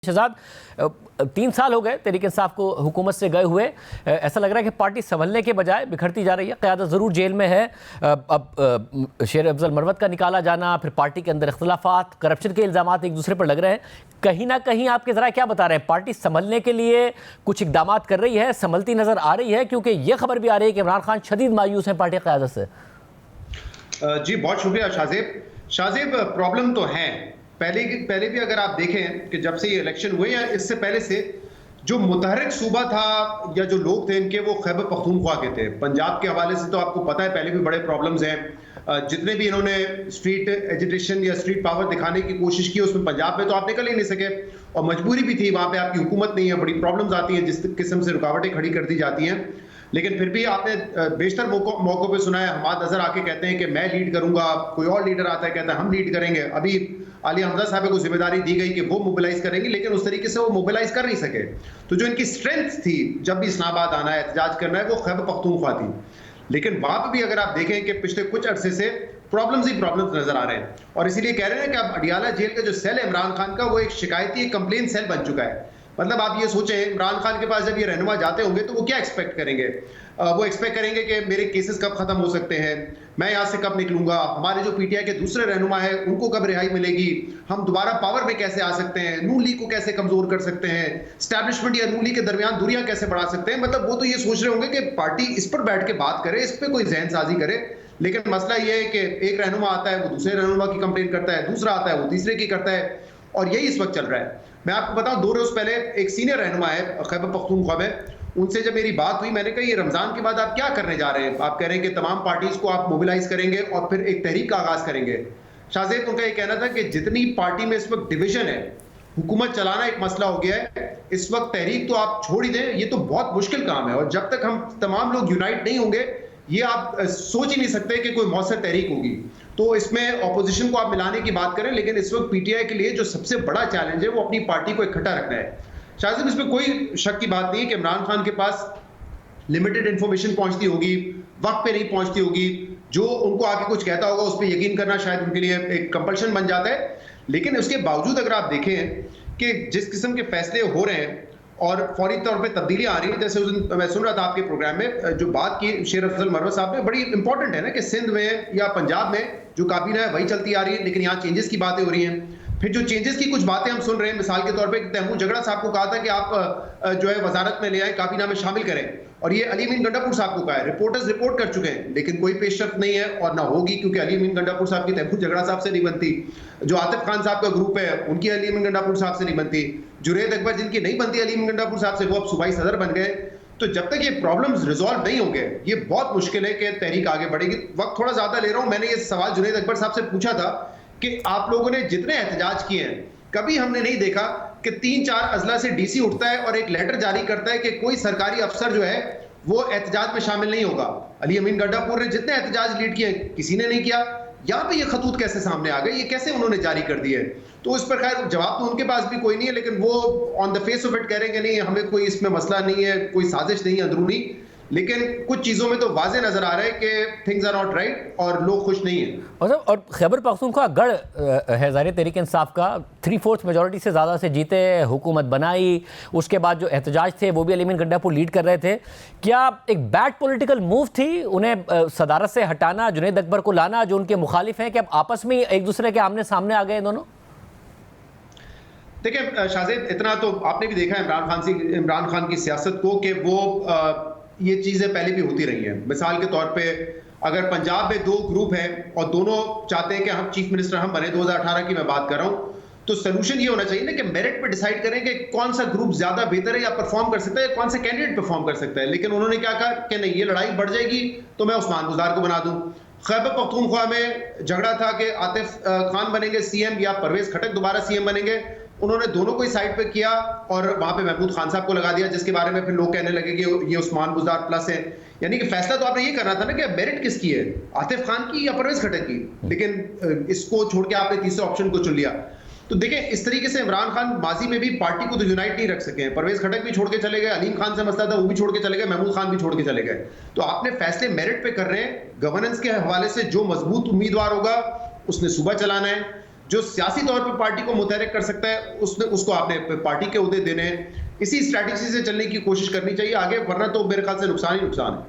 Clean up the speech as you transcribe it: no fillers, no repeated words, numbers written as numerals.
शहजाद, 3 साल हो गए तहरीक इंसाफ को हुकूमत से गए हुए। ऐसा लग रहा है कि पार्टी संभलने के बजाय बिखरती जा रही है। क़यादत ज़रूर जेल में है। अब शेर अफजल मरवत का निकाला जाना, फिर पार्टी के अंदर इख्तलाफात, करप्शन के इल्ज़ामात एक दूसरे पर लग रहे हैं। कहीं ना कहीं आपके ज़रा क्या बता रहे हैं, पार्टी संभलने के लिए कुछ इकदाम कर रही है, संभलती नज़र आ रही है? क्योंकि यह खबर भी आ रही है कि इमरान खान शदीद मायूस हैं पार्टी क़यादत से। जी बहुत शुक्रिया शाहजेब। प्रॉब्लम तो है। पहले भी अगर आप देखें कि जब से ये इलेक्शन हुए या इससे पहले से जो मुतहरिक सूबा था या जो लोग थे इनके, वो खैबर पख्तूनख्वा के थे। पंजाब के हवाले से तो आपको पता है पहले भी बड़े प्रॉब्लम्स हैं। जितने भी इन्होंने स्ट्रीट एजिटेशन या स्ट्रीट पावर दिखाने की कोशिश की उसमें पंजाब में तो आप निकल ही नहीं सके, और मजबूरी भी थी, वहां पे आपकी हुकूमत नहीं है, बड़ी प्रॉब्लम्स आती हैं, जिस किस्म से रुकावटें खड़ी कर दी जाती हैं। लेकिन फिर भी आपने बेशतर मौकों पे सुना है, हमाद अजहर आके कहते हैं कि मैं लीड करूंगा, कोई और लीडर आता है कहता है हम लीड करेंगे। अभी आलिया हमजा साहब को जिम्मेदारी दी गई कि वो मोबिलाइज करेंगे, लेकिन उस तरीके से वो मोबिलाइज कर नहीं सके। तो जो इनकी स्ट्रेंथ थी जब भी इस्लामाबाद आना है, एहतजाज करना है, वो खैबर पख्तूनख्वा थी। लेकिन वहां पर भी अगर आप देखें कि पिछले कुछ अरसे से प्रॉब्लम्स ही प्रॉब्लम्स नजर आ रहे हैं, और इसीलिए कह रहे हैं कि अब अडियाला जेल का जो सेल है इमरान खान का, वो एक शिकायती कंप्लेन सेल बन चुका है। मतलब आप ये सोचें, इमरान खान के पास जब ये रहनुमा जाते होंगे तो वो क्या एक्सपेक्ट करेंगे? वो एक्सपेक्ट करेंगे कि मेरे केसेस कब खत्म हो सकते हैं, मैं यहाँ से कब निकलूंगा, हमारे जो पीटीआई के दूसरे रहनुमा है उनको कब रिहाई मिलेगी, हम दोबारा पावर में कैसे आ सकते हैं, नून लीग को कैसे कमजोर कर सकते हैं, स्टैब्लिशमेंट या नून लीग के दरमियान दूरियां कैसे बढ़ा सकते हैं। मतलब वो तो ये सोच रहे होंगे कि पार्टी इस पर बैठ के बात करे, इस पर कोई जहन साजी करे। लेकिन मसला ये है कि एक रहनुमा आता है वो दूसरे रहनुमा की कंप्लेन करता है, दूसरा आता है वो तीसरे की करता है, और यही इस वक्त चल रहा है। मैं आपको बताऊं, 2 रोज पहले एक सीनियर रहनुमा है खैबर पख्तूनख्वा में, उनसे जब मेरी बात हुई, मैंने कहा ये रमजान के बाद आप क्या करने जा रहे हैं? आप कह रहे हैं कि तमाम पार्टीज को आप मोबिलाइज करेंगे और फिर एक तहरीक का आगाज करेंगे। शाहजेब, उनका ये कहना था कि जितनी पार्टी में इस वक्त डिवीजन है, हुकूमत चलाना एक मसला हो गया है, इस वक्त तहरीक तो आप छोड़ ही दें, ये तो बहुत मुश्किल काम है, और जब तक हम तमाम लोग यूनाइट नहीं होंगे, ये आप सोच ही नहीं सकते कि कोई मौसर तहरीक होगी। तो इसमें ऑपोजिशन को आप मिलाने की बात करें, लेकिन इस वक्त पीटीआई के लिए जो सबसे बड़ा चैलेंज है वो अपनी पार्टी को इकट्ठा रखना है। शायद इसमें कोई शक की बात नहीं है कि इमरान खान के पास लिमिटेड इंफॉर्मेशन पहुंचती होगी, वक्त पे नहीं पहुंचती होगी, जो उनको आके कुछ कहता होगा उस पर यकीन करना शायद उनके लिए एक कंपल्शन बन जाता है। लेकिन उसके बावजूद अगर आप देखें कि जिस किस्म के फैसले हो रहे हैं और फौरी तौर पे तब्दीलियां आ रही हैं, जैसे उस दिन मैं सुन रहा था आपके प्रोग्राम में जो बात की शेर अफजल मरवत साहब ने, बड़ी इंपॉर्टेंट है ना कि सिंध में या पंजाब में जो काबीना है वही चलती आ रही है, लेकिन यहाँ चेंजेस की बातें हो रही हैं। फिर जो चेंजेस की कुछ बातें हम सुन रहे हैं, मिसाल के तौर पे तैमूर झगड़ा साहब को कहा था कि आप जो है वजारत में ले आए, काबीना में शामिल करें, और ये अली अमीन गंडापुर साहब को कहा है। रिपोर्टर्स रिपोर्ट कर चुके हैं, लेकिन कोई पेशरफ्त नहीं है और ना होगी, क्योंकि अली अमीन गंडापुर साहब की तैमूर झगड़ा साहब से नहीं बनती। जो आतिफ खान साहब का ग्रुप है उनकी अली अमीन गंडापुर साहब से नहीं बनती। जुनैद अकबर जिनकी नहीं बनती अली अमीन गंडापुर साहब से, वो अब सूबाई सदर बन गए। तो जब तक ये प्रॉब्लम्स रिजॉल्व नहीं होंगे, ये बहुत मुश्किल है कि तहरीक आगे बढ़ेगी। वक्त थोड़ा ज्यादा ले रहा हूं। मैंने ये सवाल जुनैद अकबर साहब से पूछा था कि आप लोगों ने जितने एहतजाज किए हैं, कभी हमने नहीं देखा कि 3-4 अजला से डीसी उठता है और एक लेटर जारी करता है कि कोई सरकारी अफसर जो है वो एहतजाज में शामिल नहीं होगा। अली अमीन गंडापुर ने जितने एहतजाज लीड किए किसी ने नहीं किया। यहाँ पे ये खतूत कैसे सामने आ गए, ये कैसे उन्होंने जारी कर दिए? तो इस पर खैर जवाब तो उनके पास भी कोई नहीं है, लेकिन वो on the face of it कह रहे हैं कि नहीं हमें कोई इसमें मसला नहीं है, कोई साजिश नहीं है अंदरूनी। लेकिन कुछ चीज़ों में तो वाजे नजर आ रहा है कि थिंग्स आर नॉट राइट और लोग खुश नहीं हैं। और खैबर पख्तूनख्वा गढ़ है ज़ाहिर तहरीक इंसाफ का, 3/4 मेजॉरिटी से ज़्यादा से जीते, हुकूमत बनाई, उसके बाद जो एहतजाज थे वो भी अली अमीन गंडापुर लीड कर रहे थे। क्या एक बैड पॉलिटिकल मूव थी उन्हें सदारत से हटाना, जुनैद अकबर को लाना जो उनके मुखालिफ हैं, कि अब आपस में एक दूसरे के आमने सामने आ गए दोनों? देखिए शाहजेब, इतना तो आपने भी देखा है इमरान खान की सियासत को कि वो ये चीजें पहले भी होती रही हैं। मिसाल के तौर पे अगर पंजाब में 2 ग्रुप हैं और दोनों चाहते हैं कि हम चीफ मिनिस्टर हम बने, 2018 की मैं बात कर रहा हूं, तो सोल्यूशन ये होना चाहिए ना कि मेरिट पे डिसाइड करें कि कौन सा ग्रुप ज्यादा बेहतर है या परफॉर्म कर सकता है, कौन सा कैंडिडेट परफॉर्म कर सकता है। लेकिन उन्होंने क्या कहा कि नहीं, ये लड़ाई बढ़ जाएगी तो मैं उस्मान गुजार को बना दूं। खैबर पख्तूनख्वा में झगड़ा था कि आतिफ खान बनेंगे सीएम या परवेज खटक दोबारा सीएम बनेंगे। उन्होंने दोनों को साइड पे किया और वहां पे महमूद खान साहब को लगा दिया, जिसके बारे में फिर लोग कहने लगे कि ये उस्मान गुजार प्लस है। यानी कि फैसला तो आपने ये करना था ना कि मेरिट किसकी है, आतिफ खान की या परवेज खटक की, लेकिन इसको छोड़ के आपने तीसरे ऑप्शन को चुन लिया। तो देखिए, इस तरीके से इमरान खान माजी में भी पार्टी को तो यूनाइट नहीं रख सके हैं। परवेज खटक भी छोड़ के चले गए, अलीम खान से मसला था वो भी छोड़ के चले गए, महमूद खान भी छोड़ के चले गए। तो आपने फैसले मेरिट पे कर रहे हैं। गवर्नेंस के हवाले से जो मजबूत उम्मीदवार होगा उसने सूबा चलाना है, जो सियासी तौर पर पार्टी को मुतहरिक कर सकता है उसको आपने पार्टी के ओहदे देने हैं। इसी स्ट्रैटेजी से चलने की कोशिश करनी चाहिए आगे, वरना तो मेरे ख्याल से नुकसान ही नुकसान है।